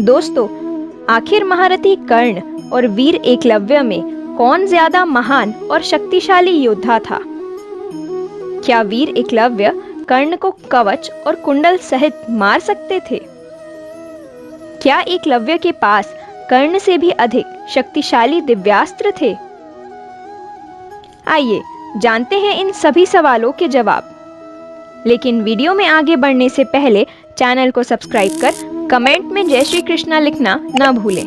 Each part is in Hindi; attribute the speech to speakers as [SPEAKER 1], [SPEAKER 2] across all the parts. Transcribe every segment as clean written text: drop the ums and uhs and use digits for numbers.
[SPEAKER 1] दोस्तों, आखिर महारथी कर्ण और वीर एकलव्य में कौन ज्यादा महान और शक्तिशाली योद्धा था? क्या वीर एकलव्य कर्ण को कवच और कुंडल सहित मार सकते थे? क्या एकलव्य के पास कर्ण से भी अधिक शक्तिशाली दिव्यास्त्र थे? आइए जानते हैं इन सभी सवालों के जवाब। लेकिन वीडियो में आगे बढ़ने से पहले चैनल को सब्सक्राइब कर कमेंट में जय श्री कृष्णा लिखना ना भूलें।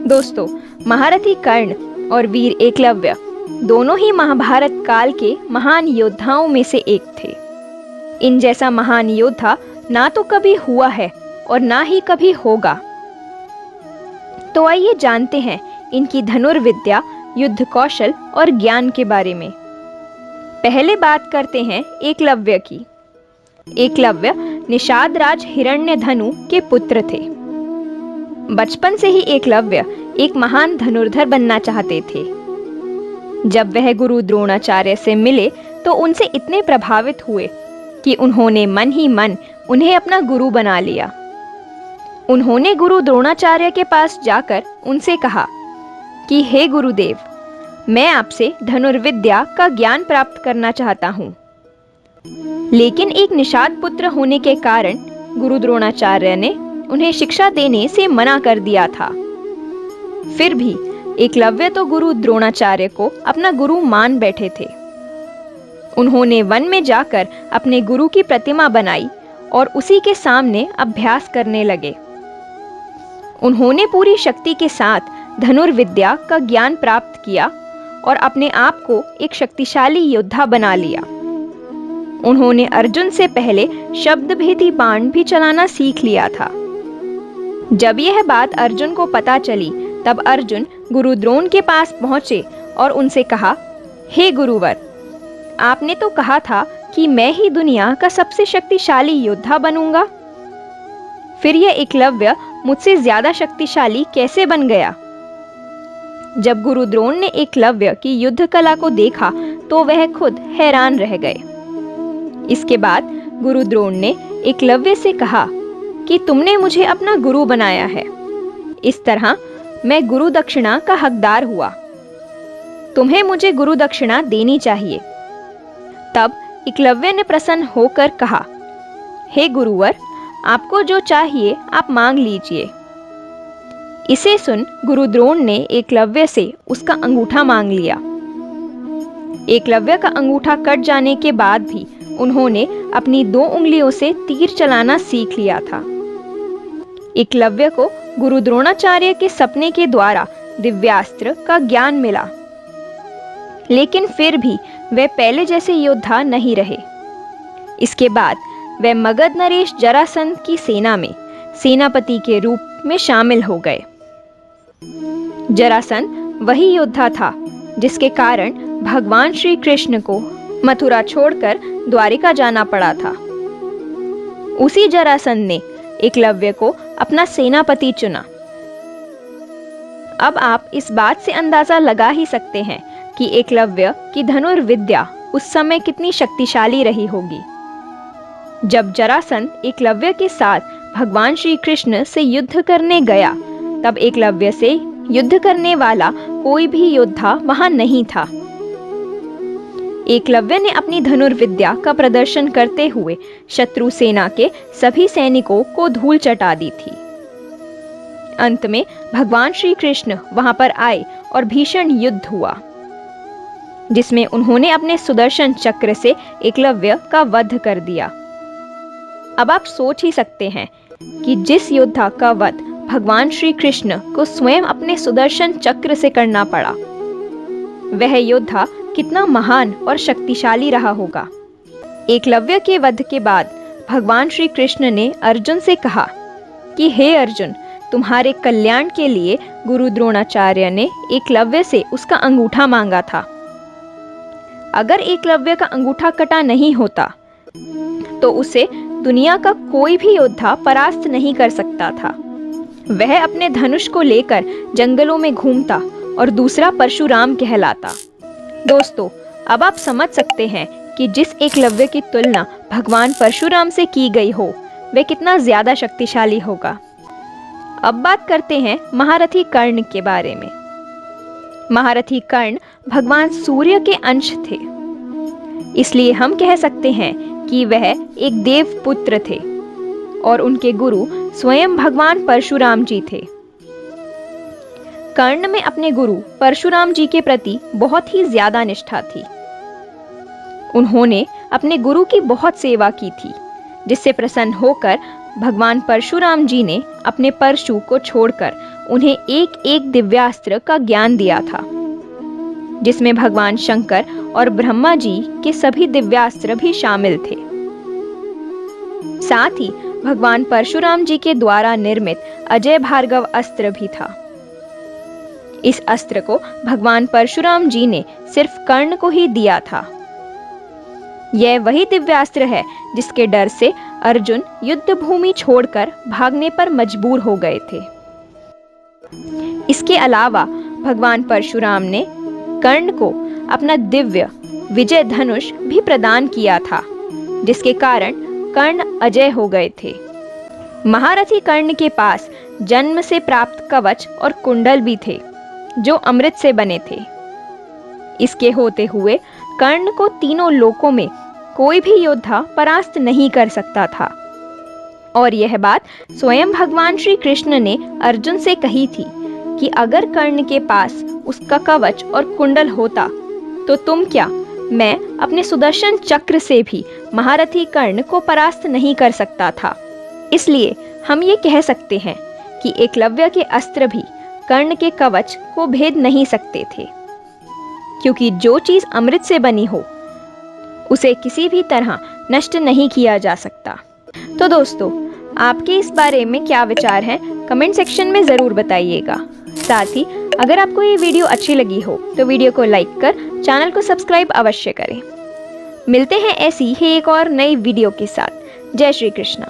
[SPEAKER 1] दोस्तों, महारथी कर्ण और वीर एकलव्य दोनों ही महाभारत काल के महान योद्धाओं में से एक थे। इन जैसा महान योद्धा ना तो कभी हुआ है और ना ही कभी होगा। तो आइए जानते हैं इनकी धनुर्विद्या, युद्ध कौशल और ज्ञान के बारे में। पहले बात करते हैं एकलव्य की। एकलव्य निषाद राज हिरण्यधनु के पुत्र थे। बचपन से ही एकलव्य एक महान धनुर्धर बनना चाहते थे। जब वह गुरु द्रोणाचार्य से मिले तो उनसे इतने प्रभावित हुए कि उन्होंने मन ही मन उन्हें अपना गुरु बना लिया। उन्होंने गुरु द्रोणाचार्य के पास जाकर उनसे कहा कि हे गुरुदेव, मैं आपसे धनुर्विद्या का ज्ञान प्राप्त करना चाहता हूँ। लेकिन एक निषाद पुत्र होने के कारण गुरु द्रोणाचार्य ने उन्हें शिक्षा देने से मना कर दिया था। फिर भी एकलव्य तो गुरु द्रोणाचार्य को अपना गुरु मान बैठे थे। उन्होंने वन में जाकर अपने गुरु की प्रतिमा बनाई और उसी के सामने अभ्यास करने लगे। उन्होंने पूरी शक्ति के साथ धनुर्विद्या का ज्ञान प्राप्त किया और अपने आप को एक शक्तिशाली योद्धा बना लिया। उन्होंने अर्जुन से पहले शब्दभेदी बाण भी चलाना सीख लिया था। जब यह बात अर्जुन को पता चली तब अर्जुन गुरु द्रोण के पास पहुंचे और उनसे कहा, हे गुरुवर, आपने तो कहा था कि मैं ही दुनिया का सबसे शक्तिशाली योद्धा बनूंगा। फिर यह एकलव्य मुझसे ज्यादा शक्तिशाली कैसे बन गया? जब गुरु द्रोण ने एकलव्य की युद्ध कला को देखा तो वह खुद हैरान रह गए। इसके बाद गुरु द्रोण ने एकलव्य से कहा कि तुमने मुझे अपना गुरु बनाया है। इस तरह मैं गुरु दक्षिणा का हकदार हुआ। तुम्हें मुझे गुरु दक्षिणा देनी चाहिए। तब एकलव्य ने प्रसन्न होकर कहा, हे गुरुवर, आपको जो चाहिए आप मांग लीजिए। इसे सुन गुरु द्रोण ने एकलव्य से उसका अंगूठा मांग लिया। एकलव्य का अंगूठा कट जाने के बाद भी उन्होंने अपनी 2 उंगलियों से तीर चलाना सीख लिया था। एकलव्य को गुरु द्रोणाचार्य के सपने के द्वारा दिव्यास्त्र का ज्ञान मिला। लेकिन फिर भी वे पहले जैसे योद्धा नहीं रहे। इसके बाद वे मगध नरेश जरासंध की सेना में सेनापति के रूप में शामिल हो गए। जरासंध वही योद्धा था जिसके कारण भगवान श्री कृष्ण को मथुरा छोड़कर द्वारिका जाना पड़ा था। उसी जरासंध ने एकलव्य को अपना सेनापति चुना। अब आप इस बात से अंदाजा लगा ही सकते हैं कि एकलव्य की धनुर्विद्या उस समय कितनी शक्तिशाली रही होगी। जब जरासंध एकलव्य के साथ भगवान श्री कृष्ण से युद्ध करने गया तब एकलव्य से युद्ध करने वाला कोई भी योद्धा वहां नहीं था। एकलव्य ने अपनी धनुर्विद्या का प्रदर्शन करते हुए शत्रु सेना के सभी सैनिकों को धूल चटा दी थी। अंत में भगवान श्री कृष्ण वहां पर आए और भीषण युद्ध हुआ, जिसमें उन्होंने अपने सुदर्शन चक्र से एकलव्य का वध कर दिया। अब आप सोच ही सकते हैं कि जिस योद्धा का वध भगवान श्री कृष्ण को स्वयं अपने सुदर्शन चक्र से करना पड़ा, वह योद्धा कितना महान और शक्तिशाली रहा होगा। एकलव्य के वध के बाद भगवान श्री कृष्ण ने अर्जुन से कहा कि हे अर्जुन, तुम्हारे कल्याण के लिए गुरु द्रोणाचार्य ने एकलव्य से उसका अंगूठा मांगा था। अगर एकलव्य का अंगूठा कटा नहीं होता तो उसे दुनिया का कोई भी योद्धा परास्त नहीं कर सकता था। वह अपने धनुष को लेकर जंगलों में घूमता और दूसरा परशुराम कहलाता। दोस्तों, अब आप समझ सकते हैं कि जिस एकलव्य की तुलना भगवान परशुराम से की गई हो, वह कितना ज्यादा शक्तिशाली होगा। अब बात करते हैं महारथी कर्ण के बारे में। महारथी कर्ण भगवान सूर्य के अंश थे, इसलिए हम कह सकते हैं कि वह एक देव पुत्र थे और उनके गुरु स्वयं भगवान परशुराम जी थे। कर्ण में अपने गुरु परशुराम जी के प्रति बहुत ही ज्यादा निष्ठा थी। उन्होंने अपने गुरु की बहुत सेवा की थी, जिससे प्रसन्न होकर भगवान परशुराम जी ने अपने परशु को छोड़कर उन्हें एक एक दिव्यास्त्र का ज्ञान दिया था, जिसमें भगवान शंकर और ब्रह्मा जी के सभी दिव्यास्त्र भी शामिल थे। साथ ही भगवान परशुराम जी के द्वारा निर्मित अजय भार्गव अस्त्र भी था। इस अस्त्र को भगवान परशुराम जी ने सिर्फ कर्ण को ही दिया था। यह वही दिव्यास्त्र है जिसके डर से अर्जुन युद्ध भूमि छोड़कर भागने पर मजबूर हो गए थे। इसके अलावा भगवान परशुराम ने कर्ण को अपना दिव्य विजय धनुष भी प्रदान किया था, जिसके कारण कर्ण अजय हो गए थे। महारथी कर्ण के पास जन्म से प्राप्त कवच और कुंडल भी थे, जो अमृत से बने थे। इसके होते हुए कर्ण को तीनों लोकों में कोई भी योद्धा परास्त नहीं कर सकता था। और यह बात स्वयं भगवान श्री कृष्ण ने अर्जुन से कही थी कि अगर कर्ण के पास उसका कवच और कुंडल होता तो तुम क्या, मैं अपने सुदर्शन चक्र से भी महारथी कर्ण को परास्त नहीं कर सकता था। इसलिए हम ये कह सकते हैं कि एकलव्य के अस्त्र भी कर्ण के कवच को भेद नहीं सकते थे, क्योंकि जो चीज अमृत से बनी हो उसे किसी भी तरह नष्ट नहीं किया जा सकता। तो दोस्तों, आपके इस बारे में क्या विचार हैं, कमेंट सेक्शन में ज़रूर बताइएगा। साथ ही अगर आपको ये वीडियो अच्छी लगी हो तो वीडियो को लाइक कर चैनल को सब्सक्राइब अवश्य करें। मिलते हैं ऐसी ही एक और नई वीडियो के साथ। जय श्री कृष्णा।